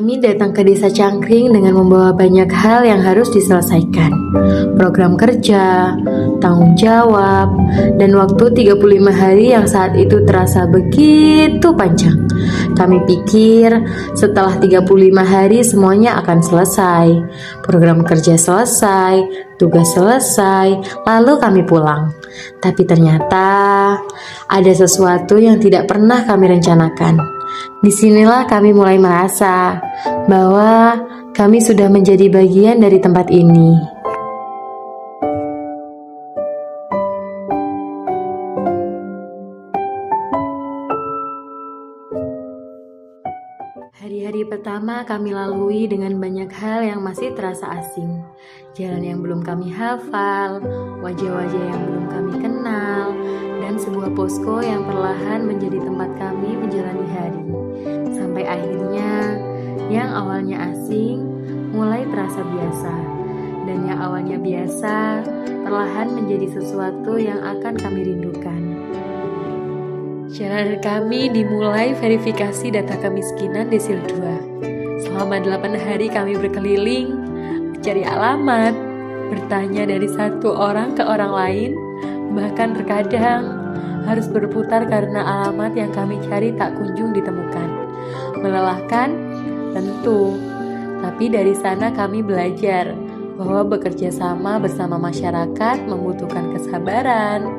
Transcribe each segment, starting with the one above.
Kami datang ke Desa Cangkring dengan membawa banyak hal yang harus diselesaikan. Program kerja, tanggung jawab, dan waktu 35 hari yang saat itu terasa begitu panjang. Kami pikir setelah 35 hari semuanya akan selesai. Program kerja selesai, tugas selesai, lalu kami pulang. Tapi ternyata ada sesuatu yang tidak pernah kami rencanakan. Disinilah kami mulai merasa bahwa kami sudah menjadi bagian dari tempat ini. Hari-hari pertama kami lalui dengan banyak hal yang masih terasa asing. Jalan yang belum kami hafal, wajah-wajah yang belum kami kenal, dan sebuah posko yang perlahan menjadi tempat kami menjalani hari. Sampai akhirnya, yang awalnya asing mulai terasa biasa, dan yang awalnya biasa perlahan menjadi sesuatu yang akan kami rindukan. Jalan kami dimulai verifikasi data kemiskinan Desil 2. Selama 8 hari kami berkeliling, mencari alamat, bertanya dari satu orang ke orang lain, bahkan terkadang harus berputar karena alamat yang kami cari tak kunjung ditemukan. Melelahkan? Tentu. Tapi dari sana kami belajar bahwa bekerja sama bersama masyarakat membutuhkan kesabaran,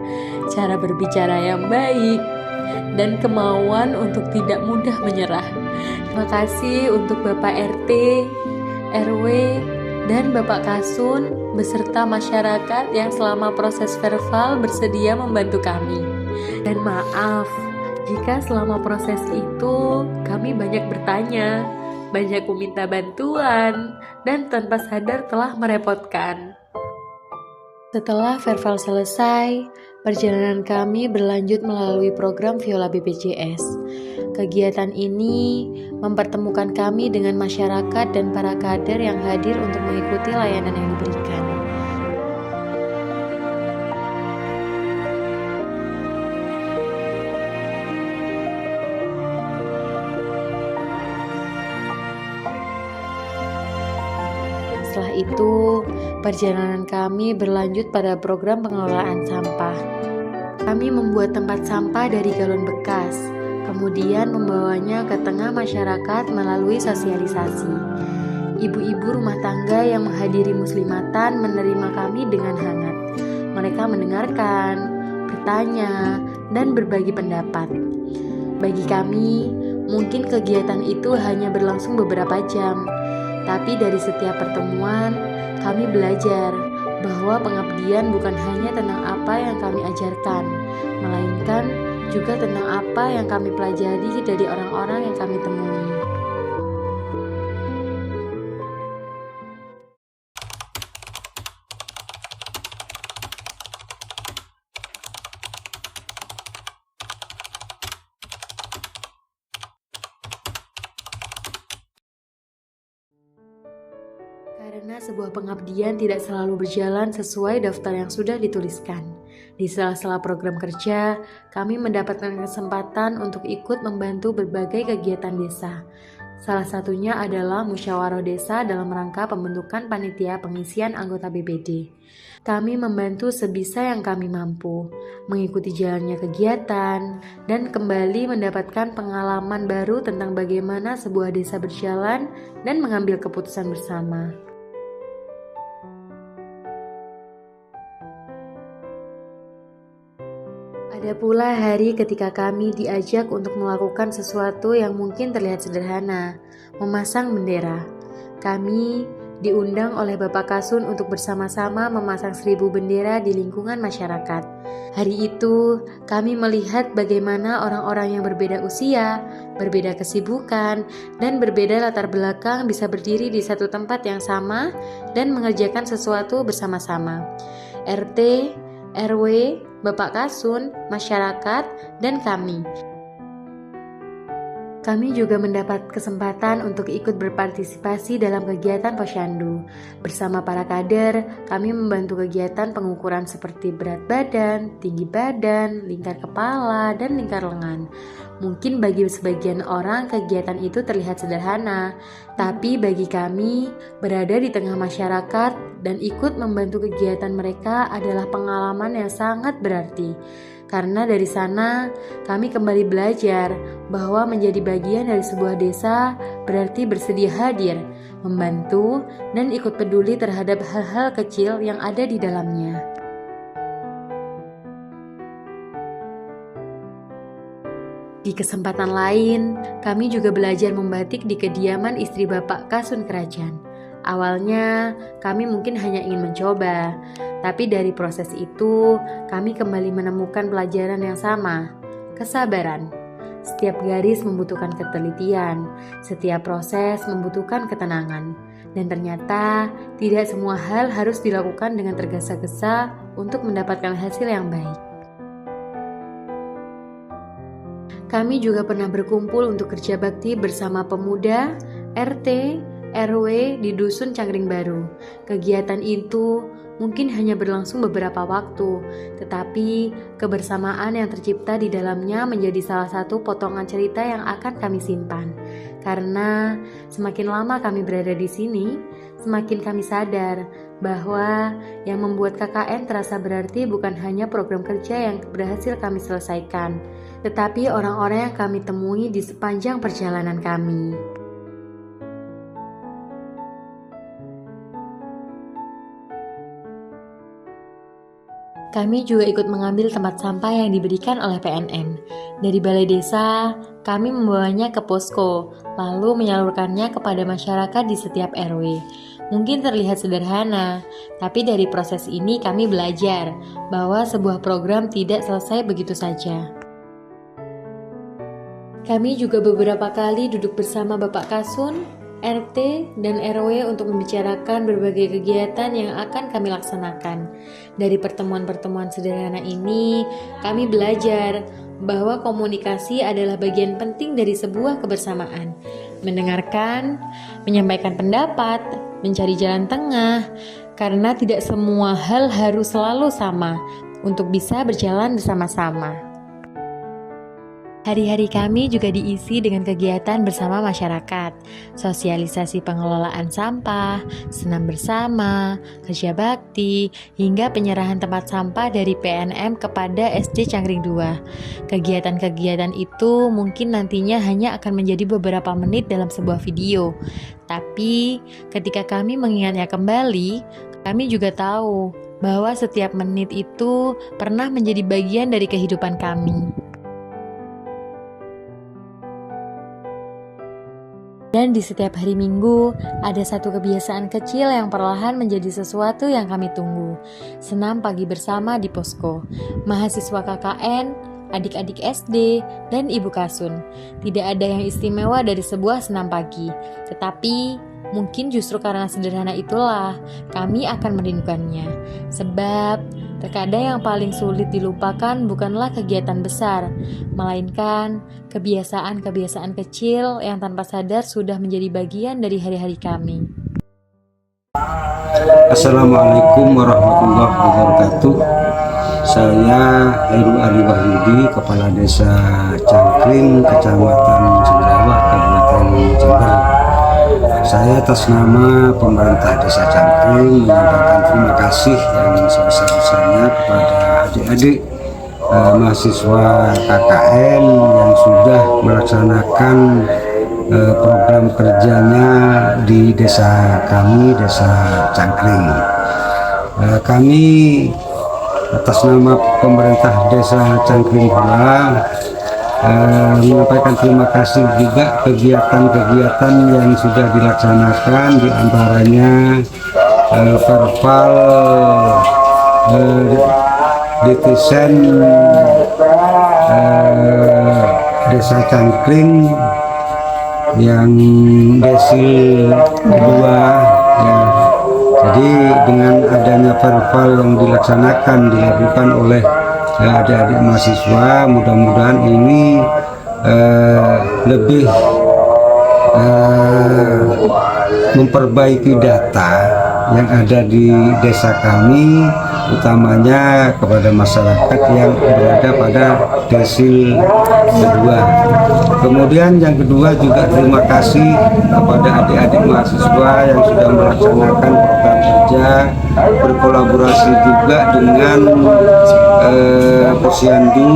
cara berbicara yang baik, dan kemauan untuk tidak mudah menyerah. Terima kasih untuk Bapak RT, RW, dan Bapak Kasun beserta masyarakat yang selama proses verbal bersedia membantu kami. Dan maaf jika selama proses itu kami banyak bertanya, banyak meminta bantuan, dan tanpa sadar telah merepotkan. Setelah verbal selesai, perjalanan kami berlanjut melalui program Viola BPJS. Kegiatan ini mempertemukan kami dengan masyarakat dan para kader yang hadir untuk mengikuti layanan yang diberikan. Setelah itu, perjalanan kami berlanjut pada program pengelolaan sampah. Kami membuat tempat sampah dari galon bekas, kemudian membawanya ke tengah masyarakat melalui sosialisasi. Ibu-ibu rumah tangga yang menghadiri muslimatan menerima kami dengan hangat. Mereka mendengarkan, bertanya, dan berbagi pendapat. Bagi kami, mungkin kegiatan itu hanya berlangsung beberapa jam. Tapi dari setiap pertemuan, kami belajar bahwa pengabdian bukan hanya tentang apa yang kami ajarkan, melainkan juga tentang apa yang kami pelajari dari orang-orang yang kami temui. Karena sebuah pengabdian tidak selalu berjalan sesuai daftar yang sudah dituliskan. Di sela-sela program kerja, kami mendapatkan kesempatan untuk ikut membantu berbagai kegiatan desa. Salah satunya adalah musyawarah desa dalam rangka pembentukan panitia pengisian anggota BPD. Kami membantu sebisa yang kami mampu, mengikuti jalannya kegiatan, dan kembali mendapatkan pengalaman baru tentang bagaimana sebuah desa berjalan dan mengambil keputusan bersama. Ada pula hari ketika kami diajak untuk melakukan sesuatu yang mungkin terlihat sederhana, memasang bendera. Kami diundang oleh Bapak Kasun untuk bersama-sama memasang 1000 bendera di lingkungan masyarakat. Hari itu, kami melihat bagaimana orang-orang yang berbeda usia, berbeda kesibukan, dan berbeda latar belakang bisa berdiri di satu tempat yang sama dan mengerjakan sesuatu bersama-sama. RT, RW, Bapak Kasun, masyarakat, dan kami. Kami juga mendapat kesempatan untuk ikut berpartisipasi dalam kegiatan Posyandu. Bersama para kader, kami membantu kegiatan pengukuran seperti berat badan, tinggi badan, lingkar kepala, dan lingkar lengan. Mungkin bagi sebagian orang kegiatan itu terlihat sederhana, tapi bagi kami berada di tengah masyarakat dan ikut membantu kegiatan mereka adalah pengalaman yang sangat berarti. Karena dari sana kami kembali belajar bahwa menjadi bagian dari sebuah desa berarti bersedia hadir, membantu, dan ikut peduli terhadap hal-hal kecil yang ada di dalamnya. Di kesempatan lain, kami juga belajar membatik di kediaman istri Bapak Kasun Kerajaan. Awalnya, kami mungkin hanya ingin mencoba, tapi dari proses itu, kami kembali menemukan pelajaran yang sama, kesabaran. Setiap garis membutuhkan ketelitian, setiap proses membutuhkan ketenangan. Dan ternyata, tidak semua hal harus dilakukan dengan tergesa-gesa untuk mendapatkan hasil yang baik. Kami juga pernah berkumpul untuk kerja bakti bersama pemuda, RT, RW di Dusun Cangkring Baru. Kegiatan itu mungkin hanya berlangsung beberapa waktu, tetapi kebersamaan yang tercipta di dalamnya menjadi salah satu potongan cerita yang akan kami simpan. Karena semakin lama kami berada di sini, semakin kami sadar bahwa yang membuat KKN terasa berarti bukan hanya program kerja yang berhasil kami selesaikan, tetapi orang-orang yang kami temui di sepanjang perjalanan kami. Kami juga ikut mengambil tempat sampah yang diberikan oleh PNM. Dari balai desa, kami membawanya ke posko, lalu menyalurkannya kepada masyarakat di setiap RW. Mungkin terlihat sederhana, tapi dari proses ini kami belajar bahwa sebuah program tidak selesai begitu saja. Kami juga beberapa kali duduk bersama Bapak Kasun, RT, dan RW untuk membicarakan berbagai kegiatan yang akan kami laksanakan. Dari pertemuan-pertemuan sederhana ini, kami belajar bahwa komunikasi adalah bagian penting dari sebuah kebersamaan. Mendengarkan, menyampaikan pendapat, mencari jalan tengah, karena tidak semua hal harus selalu sama untuk bisa berjalan bersama-sama. Hari-hari kami juga diisi dengan kegiatan bersama masyarakat, sosialisasi pengelolaan sampah, senam bersama, kerja bakti, hingga penyerahan tempat sampah dari PNM kepada SD Cangkring 2. Kegiatan-kegiatan itu mungkin nantinya hanya akan menjadi beberapa menit dalam sebuah video. Tapi ketika kami mengingatnya kembali, kami juga tahu bahwa setiap menit itu pernah menjadi bagian dari kehidupan kami. Dan di setiap hari Minggu, ada satu kebiasaan kecil yang perlahan menjadi sesuatu yang kami tunggu. Senam pagi bersama di posko. Mahasiswa KKN, adik-adik SD, dan Ibu Kasun. Tidak ada yang istimewa dari sebuah senam pagi. Tetapi, mungkin justru karena sederhana itulah, kami akan merindukannya. Sebab, terkadang yang paling sulit dilupakan bukanlah kegiatan besar, melainkan kebiasaan-kebiasaan kecil yang tanpa sadar sudah menjadi bagian dari hari-hari kami. Assalamualaikum warahmatullahi wabarakatuh. Saya Heru Ali Wahyudi, Kepala Desa Cangkring, Kecamatan Cenderawah, Kabupaten Jember. Saya atas nama pemerintah Desa Cangkring menyampaikan terima kasih yang sebesar-besarnya kepada adik-adik mahasiswa KKN yang sudah melaksanakan program kerjanya di desa kami, Desa Cangkring. Kami atas nama pemerintah Desa Cangkring pula menyampaikan terima kasih juga kegiatan-kegiatan yang sudah dilaksanakan, diantaranya verbal Detizen Desa Cangkring yang desil 2 ya. Jadi dengan adanya verbal yang dilakukan oleh adik-adik mahasiswa, mudah-mudahan ini lebih memperbaiki data yang ada di desa kami, utamanya kepada masyarakat yang berada pada desil kedua. Kemudian yang kedua juga terima kasih kepada adik-adik mahasiswa yang sudah melaksanakan program kerja, berkolaborasi juga dengan Posyandu,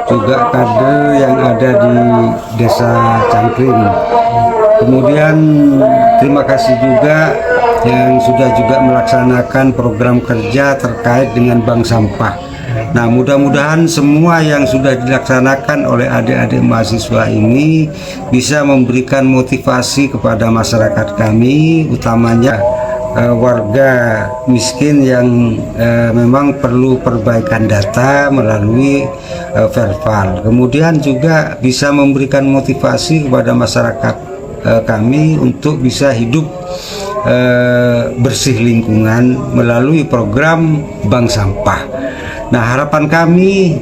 juga kader yang ada di desa Cangkring. Kemudian terima kasih juga yang sudah juga melaksanakan program kerja terkait dengan bank sampah. Nah, mudah-mudahan semua yang sudah dilaksanakan oleh adik-adik mahasiswa ini bisa memberikan motivasi kepada masyarakat kami, utamanya warga miskin yang memang perlu perbaikan data melalui verbal. Kemudian juga bisa memberikan motivasi kepada masyarakat kami untuk bisa hidup bersih lingkungan melalui program bank sampah. Nah, harapan kami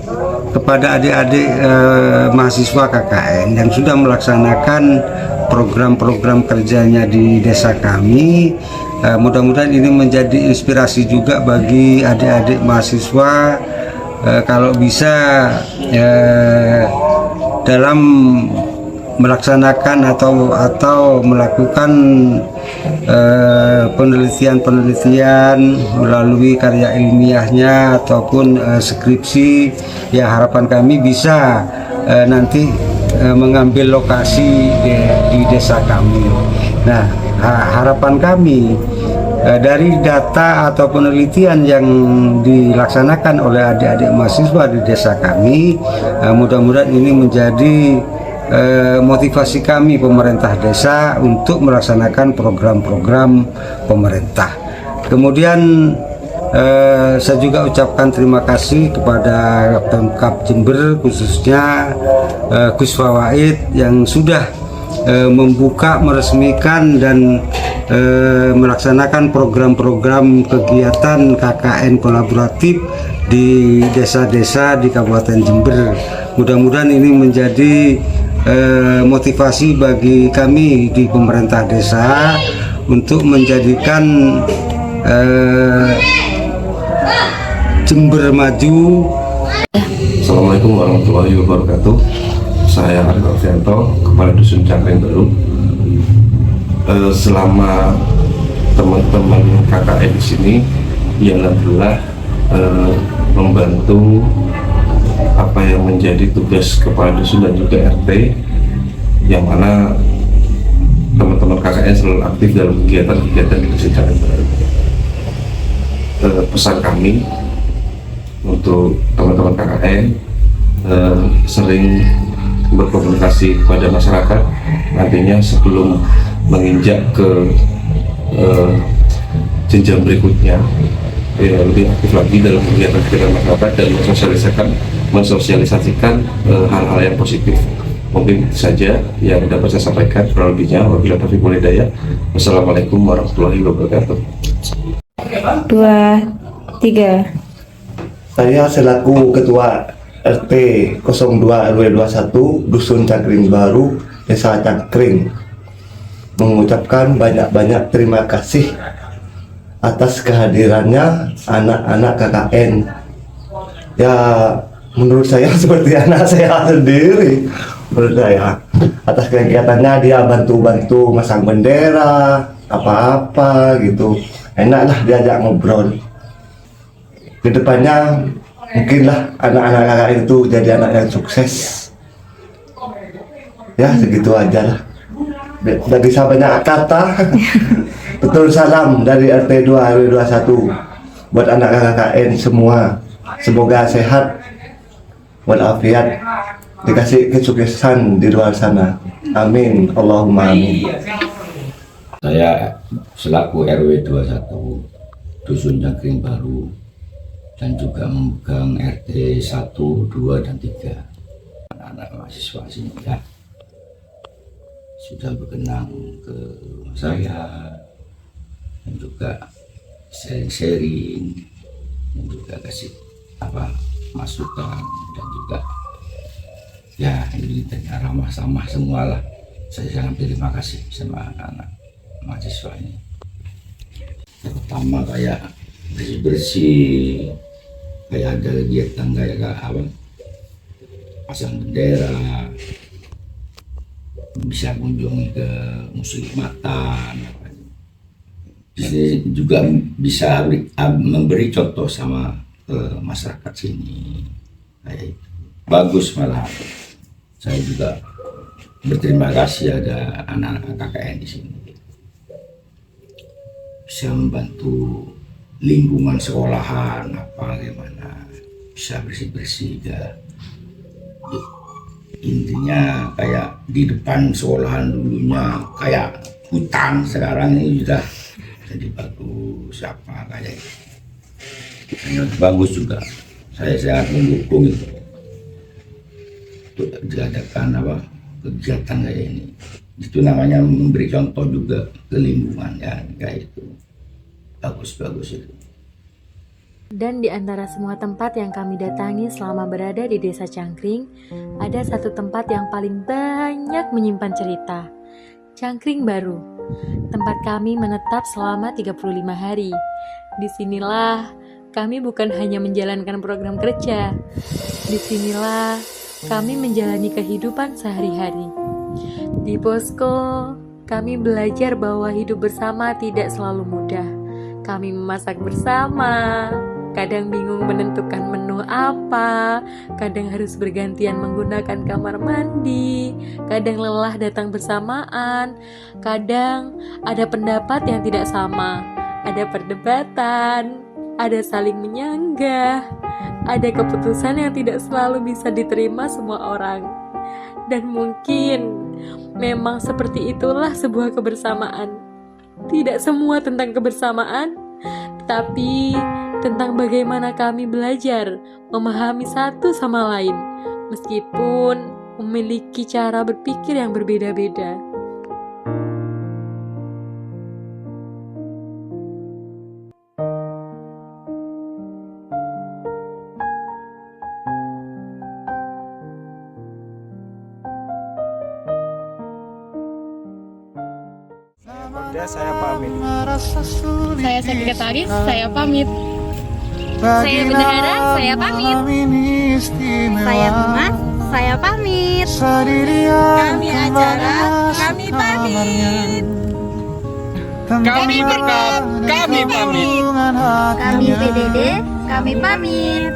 kepada adik-adik mahasiswa KKN yang sudah melaksanakan program-program kerjanya di desa kami, mudah-mudahan ini menjadi inspirasi juga bagi adik-adik mahasiswa, kalau bisa dalam melaksanakan atau melakukan penelitian melalui karya ilmiahnya ataupun skripsi, ya harapan kami bisa nanti mengambil lokasi di desa kami. Nah, harapan kami dari data atau penelitian yang dilaksanakan oleh adik-adik mahasiswa di desa kami, mudah-mudahan ini menjadi motivasi kami pemerintah desa untuk melaksanakan program-program pemerintah. Kemudian saya juga ucapkan terima kasih kepada Pemkab Jember, khususnya Gus Fawaid yang sudah membuka, meresmikan dan melaksanakan program-program kegiatan KKN kolaboratif di desa-desa di Kabupaten Jember. Mudah-mudahan ini menjadi motivasi bagi kami di pemerintah desa untuk menjadikan Jember maju. Assalamualaikum warahmatullahi wabarakatuh. Saya Arif Alfianto, Kepala Dusun Cangkring Baru. Selama teman-teman KKN di sini yang adalah membantu apa yang menjadi tugas Kepala Dusun dan juga RT, yang mana teman-teman KKN selalu aktif dalam kegiatan-kegiatan di Dusun Cangkring Baru. Pesan kami untuk teman-teman KKN, sering berkomunikasi kepada masyarakat, nantinya sebelum menginjak ke jenjang berikutnya, lebih aktif lagi dalam kegiatan-kegiatan masyarakat dan mensosialisasikan hal-hal yang positif. Mungkin itu saja yang dapat saya sampaikan. Kurang lebihnya wabillahi taufiq wal hidayah. Wassalamualaikum warahmatullahi wabarakatuh. 2, 3. Saya selaku Ketua RT 02 RW 21 Dusun Cangkring Baru, Desa Cangkring, mengucapkan banyak-banyak terima kasih atas kehadirannya anak-anak KKN. Ya, menurut saya seperti anak saya sendiri. Menurut saya, atas kegiatannya dia bantu-bantu masang bendera, apa-apa gitu. Enaklah diajak ngobrol. Kedepannya mungkinlah anak-anak KKN itu jadi anak yang sukses. Ya, segitu aja lah. Tidak bisa banyak kata. Betul, salam dari RT 2 RW 21 buat anak KKN semua. Semoga sehat walafiat, dikasih kesuksesan di luar sana. Amin, Allahumma amin. Saya selaku RW 21 Dusun Cangkring Baru dan juga memegang RT 1, 2, dan 3. Anak-anak mahasiswa sini ya sudah berkenan ke rumah saya dan juga sharing-sharing dan juga kasih masukan dan juga ya ini ramah-ramah semua lah. Saya sangat terima kasih sama anak mahasiswa ini. Pertama kayak bersih-bersih, kayak ada kegiatan kayak apa, pasang bendera, bisa kunjungi ke muslimatan, juga bisa memberi contoh sama masyarakat sini, kayak itu. Bagus malah. Saya juga berterima kasih ada anak-anak KKN di sini, bisa membantu lingkungan sekolahan apa gimana, bisa bersih-bersih ya. Intinya kayak di depan sekolahan dulunya kayak hutan, sekarang ini sudah jadi bagus apa kayak itu. Bagus juga, saya sangat mendukung itu untuk diadakan apa kegiatan kayak ini. Itu namanya memberi contoh juga ke lingkungan ya, kayak itu bagus itu. Dan di antara semua tempat yang kami datangi selama berada di Desa Cangkring, ada satu tempat yang paling banyak menyimpan cerita. Cangkring Baru, tempat kami menetap selama 35 hari. Disinilah kami bukan hanya menjalankan program kerja, disinilah kami menjalani kehidupan sehari-hari. Di posko, kami belajar bahwa hidup bersama tidak selalu mudah. Kami memasak bersama, kadang bingung menentukan menu apa, kadang harus bergantian menggunakan kamar mandi, kadang lelah datang bersamaan, kadang ada pendapat yang tidak sama, ada perdebatan, ada saling menyanggah, ada keputusan yang tidak selalu bisa diterima semua orang. Dan mungkin memang seperti itulah sebuah kebersamaan. Tidak semua tentang kebersamaan, tapi tentang bagaimana kami belajar memahami satu sama lain, meskipun memiliki cara berpikir yang berbeda-beda. Saya pamit. Saya sekretaris, saya pamit. Saya bendahara, saya pamit. Saya humas, saya pamit. Kami acara, kami pamit. Kami berkap, kami pamit. Kami PDD, kami pamit.